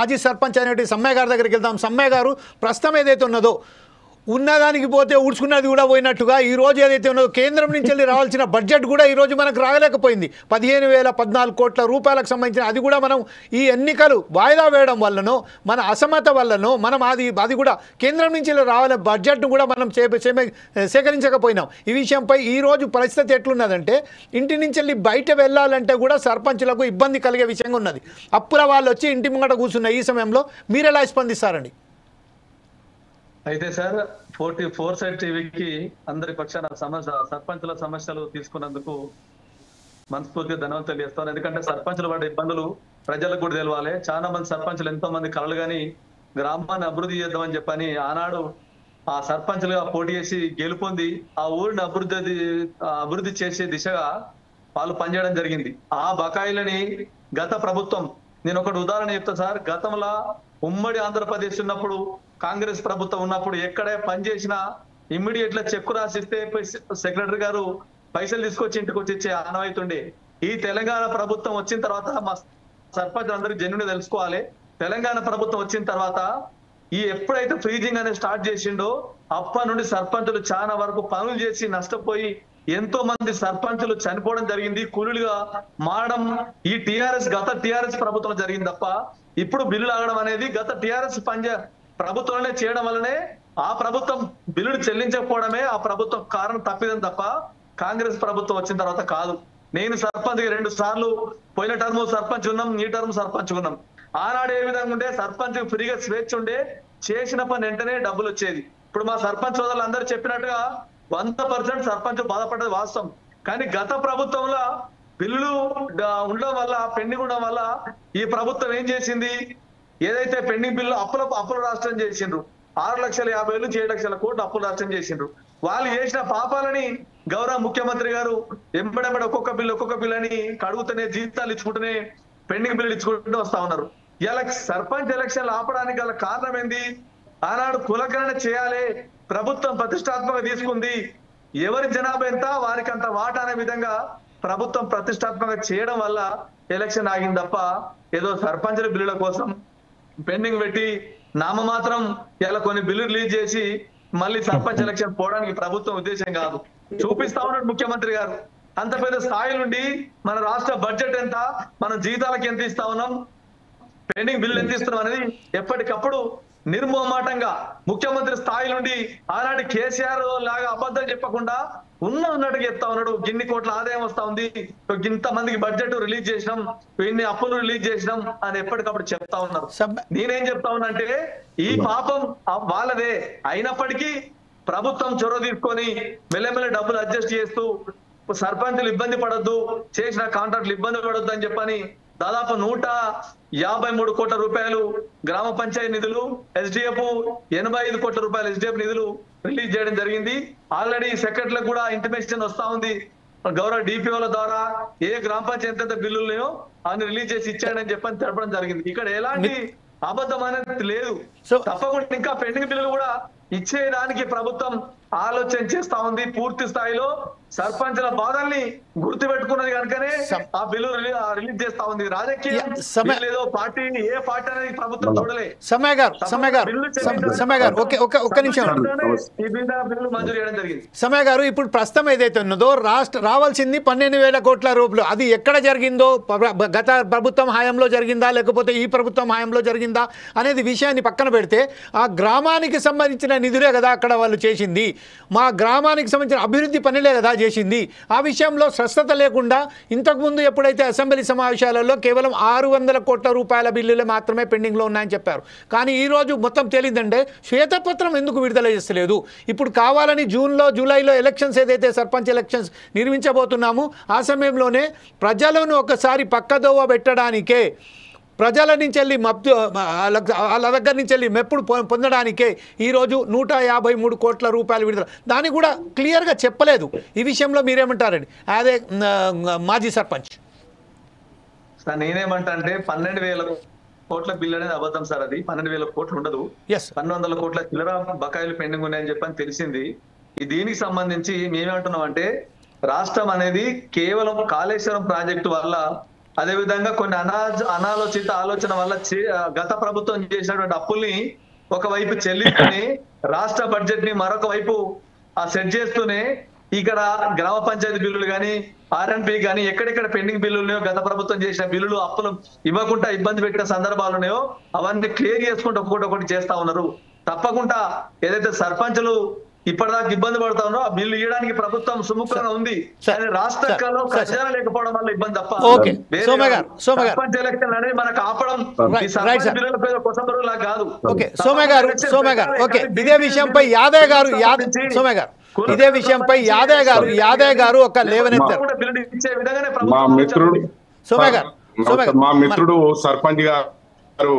మాజీ సర్పంచ్ అనేటువంటి సమ్మయ్య గారి దగ్గరికి వెళ్దాం. సమ్మయ్య గారు, ప్రస్తుతం ఏదైతే ఉన్నదో ఉన్నదానికి పోతే ఊడ్చుకున్నది కూడా పోయినట్టుగా ఈరోజు ఏదైతే ఉన్నదో కేంద్రం నుంచి వెళ్ళి రావాల్సిన బడ్జెట్ కూడా ఈరోజు మనకు రాగలేకపోయింది. 15,014 కోట్ల రూపాయలకు సంబంధించిన అది కూడా మనం ఈ ఎన్నికలు వాయిదా వేయడం వల్లనో మన అసమత వల్లనో మనం అది కూడా కేంద్రం నుంచి రావాలనే బడ్జెట్ను కూడా మనం సేకరించకపోయినాం. ఈ విషయంపై ఈరోజు పరిస్థితి ఎట్లున్నదంటే ఇంటి నుంచి వెళ్ళి బయట వెళ్ళాలంటే కూడా సర్పంచులకు ఇబ్బంది కలిగే విషయంగా ఉన్నది. అప్పుల వాళ్ళు వచ్చి ఇంటి ముంగట కూర్చున్న ఈ సమయంలో మీరు ఎలా స్పందిస్తారండి? అయితే సార్ 4 సైడ్ టీవీకి అందరి పక్షాన సర్పంచుల సమస్యలు తీసుకున్నందుకు మనస్ఫూర్తిగా ధన్యవాదాలు తెలియజేస్తాను. ఎందుకంటే సర్పంచులు పడే ఇబ్బందులు ప్రజలకు కూడా తెలవాలి. చాలా మంది సర్పంచులు ఎంతో మంది కలలు కానీ గ్రామాన్ని అభివృద్ధి చేద్దామని చెప్పని ఆనాడు ఆ సర్పంచులుగా పోటీ చేసి గెలుపొంది ఆ ఊరిని అభివృద్ధి చేసే దిశగా వాళ్ళు పనిచేయడం జరిగింది. ఆ బకాయిలని గత ప్రభుత్వం, నేను ఒకటి ఉదాహరణ చెప్తా సార్. గతంలో ఉమ్మడి ఆంధ్రప్రదేశ్ ఉన్నప్పుడు, కాంగ్రెస్ ప్రభుత్వం ఉన్నప్పుడు ఎక్కడే పనిచేసినా ఇమ్మీడియట్ గా చెక్కు రాసిస్తే సెక్రటరీ గారు పైసలు తీసుకొచ్చి ఇంటికి వచ్చి ఇచ్చే ఆనవాయితుండే. ఈ తెలంగాణ ప్రభుత్వం వచ్చిన తర్వాత మా సర్పంచ్ అందరికి జన్యుని తెలుసుకోవాలి. తెలంగాణ ప్రభుత్వం వచ్చిన తర్వాత ఈ ఎప్పుడైతే ఫ్రీజింగ్ అనేది స్టార్ట్ చేసిండో అప్పటి నుండి సర్పంచులు చాలా వరకు పనులు చేసి నష్టపోయి ఎంతో మంది సర్పంచులు చనిపోవడం జరిగింది, కూలీలుగా మారడం ఈ గత టిఆర్ఎస్ ప్రభుత్వం జరిగింది తప్ప ఇప్పుడు బిల్లులు ఆగడం అనేది గత టిఆర్ఎస్ ప్రభుత్వంలోనే చేయడం వల్లనే ఆ ప్రభుత్వం బిల్లులు చెల్లించకపోవడమే ఆ ప్రభుత్వం కారణం తప్పిదం తప్ప కాంగ్రెస్ ప్రభుత్వం వచ్చిన తర్వాత కాదు. నేను సర్పంచ్ 2 సార్లు పోయిన టర్మ్ సర్పంచ్ ఉన్నాం, ఈ టర్మ్ సర్పంచ్ ఉన్నాం. ఆనాడు ఏ విధంగా ఉండే సర్పంచ్ ఫ్రీగా స్వేచ్ఛ ఉండే, చేసిన పని వెంటనే డబ్బులు వచ్చేది. ఇప్పుడు మా సర్పంచ్ సోదరులు అందరూ చెప్పినట్టుగా 100% సర్పంచ్ బాధపడ్డది వాస్తవం. కానీ గత ప్రభుత్వంలో బిల్లులు ఉండడం వల్ల, పెండింగ్ ఉండడం వల్ల ఈ ప్రభుత్వం ఏం చేసింది, ఏదైతే పెండింగ్ బిల్లు అప్పుల రాష్ట్రం చేసిండ్రు, 6,50,000 7 లక్షల కోట్లు అప్పుల రాష్ట్రం చేసిండ్రు. వాళ్ళు చేసిన పాపాలని గౌరవ ముఖ్యమంత్రి గారు ఎంబడెంబడి ఒక్కొక్క బిల్లు అని కడుగుతూనే జీతాలు ఇచ్చుకుంటూనే పెండింగ్ బిల్లులు ఇచ్చుకుంటూ వస్తా ఉన్నారు. ఇలా సర్పంచ్ ఎలక్షన్లు ఆపడానికి గల కారణం ఏంది? ఆనాడు కులగణన చేయాలి, ప్రభుత్వం ప్రతిష్టాత్మక తీసుకుంది, ఎవరి జనాభా ఎంత వారికి అంత వాటా అనే విధంగా ప్రభుత్వం ప్రతిష్టాత్మక చేయడం వల్ల ఎలక్షన్ ఆగింది తప్ప ఏదో సర్పంచుల బిల్లుల కోసం పెండింగ్ పెట్టి నామమాత్రం ఇలా కొన్ని బిల్లు రిలీజ్ చేసి మళ్ళీ సర్పంచ్ ఎలక్షన్ పోవడానికి ప్రభుత్వం ఉద్దేశం కాదు. చూపిస్తా ఉన్నాడు ముఖ్యమంత్రి గారు. అంత పెద్ద స్థాయి నుండి మన రాష్ట్ర బడ్జెట్ ఎంత, మన జీతాలకు ఎంత ఇస్తా ఉన్నాం, పెండింగ్ బిల్లు ఎంత ఇస్తున్నాం అనేది ఎప్పటికప్పుడు నిర్మోహమాటంగా ముఖ్యమంత్రి స్థాయి నుండి ఆనాటి కేసీఆర్ లాగా అబద్ధం చెప్పకుండా ఉన్నట్టుగా చెప్తా ఉన్నాడు. ఇన్ని కోట్ల ఆదాయం వస్తా ఉంది, ఇంత మందికి బడ్జెట్ రిలీజ్ చేసినాం, ఇన్ని అప్పులు రిలీజ్ చేసినాం అని ఎప్పటికప్పుడు చెప్తా ఉన్నారు. నేనేం చెప్తా ఉన్నా అంటే ఈ పాపం వాళ్ళదే అయినప్పటికీ ప్రభుత్వం చొరవ తీసుకొని మెల్లమెల్ల డబ్బులు అడ్జస్ట్ చేస్తూ సర్పంచులు ఇబ్బంది పడొద్దు, చేసిన కాంట్రాక్టులు ఇబ్బంది పడొద్దు అని చెప్పని దాదాపు 153 కోట్ల రూపాయలు గ్రామ పంచాయతీ నిధులు, ఎస్డిఎఫ్ 85 కోట్ల రూపాయలు ఎస్డిఎఫ్ నిధులు రిలీజ్ చేయడం జరిగింది. ఆల్రెడీ సెక్రటరీలకు కూడా ఇంటిమేషన్ వస్తా ఉంది గౌరవ డిపిఓల ద్వారా, ఏ గ్రామ పంచాయతీ ఎంత బిల్లులు అని రిలీజ్ చేసి ఇచ్చాడని చెప్పని తెలపడం జరిగింది. ఇక్కడ ఎలాంటి అబద్ధం అనేది లేదు. తప్పకుండా ఇంకా పెండింగ్ బిల్లులు కూడా ఇచ్చేయడానికి ప్రభుత్వం ఆలోచన చేస్తా ఉంది. పూర్తి స్థాయిలో సర్పంచుల బాధల్ని గుర్తు పెట్టుకున్నది కనుకనే ఆ బిల్లు రిలీజ్ చేస్తా ఉంది. రాజకీయం లేదో పార్టీ, ఏ పార్టీ అనేది ప్రభుత్వం చూడలే. సమ్మయ్య గారు ఒక్క నిమిషం. మంజూరు చేయడం జరిగింది. సమ్మయ్య గారు, ఇప్పుడు ప్రస్తుతం ఏదైతే ఉన్నదో రావాల్సింది 12,000 కోట్ల రూపాయలు, అది ఎక్కడ జరిగిందో, గత ప్రభుత్వం హయాంలో జరిగిందా లేకపోతే ఈ ప్రభుత్వం హయాంలో జరిగిందా అనేది విషయాన్ని పక్కన పెడితే ఆ గ్రామానికి సంబంధించిన నిధులే కదా అక్కడ వాళ్ళు చేసింది, మా గ్రామానికి సంబంధించిన అభివృద్ధి పనులే కదా చేసింది. ఆ విషయంలో స్పష్టత లేకుండా ఇంతకుముందు ఎప్పుడైతే అసెంబ్లీ సమావేశాలలో కేవలం 600 కోట్ల రూపాయల బిల్లులే మాత్రమే పెండింగ్లో ఉన్నాయని చెప్పారు. కానీ ఈరోజు మొత్తం తేలిందంటే శ్వేతపత్రం ఎందుకు విడుదల చేస్తలేదు? ఇప్పుడు కావాలని జూలైలో ఎలక్షన్స్ ఏదైతే సర్పంచ్ ఎలక్షన్స్ నిర్మించబోతున్నాము ఆ సమయంలోనే ప్రజలను ఒకసారి పక్కదోవ పెట్టడానికే, ప్రజల నుంచి వెళ్ళి వాళ్ళ దగ్గర నుంచి వెళ్ళి మెప్పుడు పొందడానికే ఈరోజు 153 కోట్ల రూపాయలు విడుదల, దాన్ని కూడా క్లియర్గా చెప్పలేదు. ఈ విషయంలో మీరేమంటారండి అదే మాజీ సర్పంచ్? నేనేమంటా అంటే 12,000 కోట్ల బిల్లు అనేది అబద్ధం సార్. అది 12,000 కోట్లు ఉండదు, 1,200 కోట్ల చిల్లర బకాయిలు పెండింగ్ ఉన్నాయని చెప్పని తెలిసింది. దీనికి సంబంధించి మేమేమంటున్నాం అంటే రాష్ట్రం అనేది కేవలం కాళేశ్వరం ప్రాజెక్టు వల్ల అదేవిధంగా కొన్ని అనాలోచిత ఆలోచన వల్ల గత ప్రభుత్వం చేసినటువంటి అప్పుల్ని ఒకవైపు చెల్లించుకొని రాష్ట్ర బడ్జెట్ ని మరొక వైపు సెట్ చేస్తూనే ఇక్కడ గ్రామ పంచాయతీ బిల్లులు కానీ ఆర్ఎన్పి కానీ ఎక్కడెక్కడ పెండింగ్ బిల్లులు ఉన్నాయో గత ప్రభుత్వం చేసిన బిల్లులు అప్పులు ఇవ్వకుండా ఇబ్బంది పెట్టిన సందర్భాలు ఉన్నాయో అవన్నీ క్లియర్ చేసుకుంటూ ఒక్కొక్కటి చేస్తా ఉన్నారు. తప్పకుండా ఏదైతే సర్పంచులు ఇప్పటిదాకా ఇబ్బంది పడతా ఉన్నారో ఆ బిల్లు ఇవ్వడానికి ప్రభుత్వం సుముఖంగా ఉంది. కానీ రాష్ట్రంలో ఖజానా లేకపోవడం వల్ల ఇబ్బంది తప్ప సర్పంచ్ ఎలక్షన్ అనేది మనకు ఆపడం ఈ సర్పంచ్ బిల్లుల పేద కొసబరులా కాదు. సోమయ్య గారు ఓకే ఇదే విషయంపై యాదయ్య గారు ఇదే విషయంపై యాదయ్య గారు ఒక లేవనెత్తారు. మా మిత్రుడు సర్పంచ్ గారు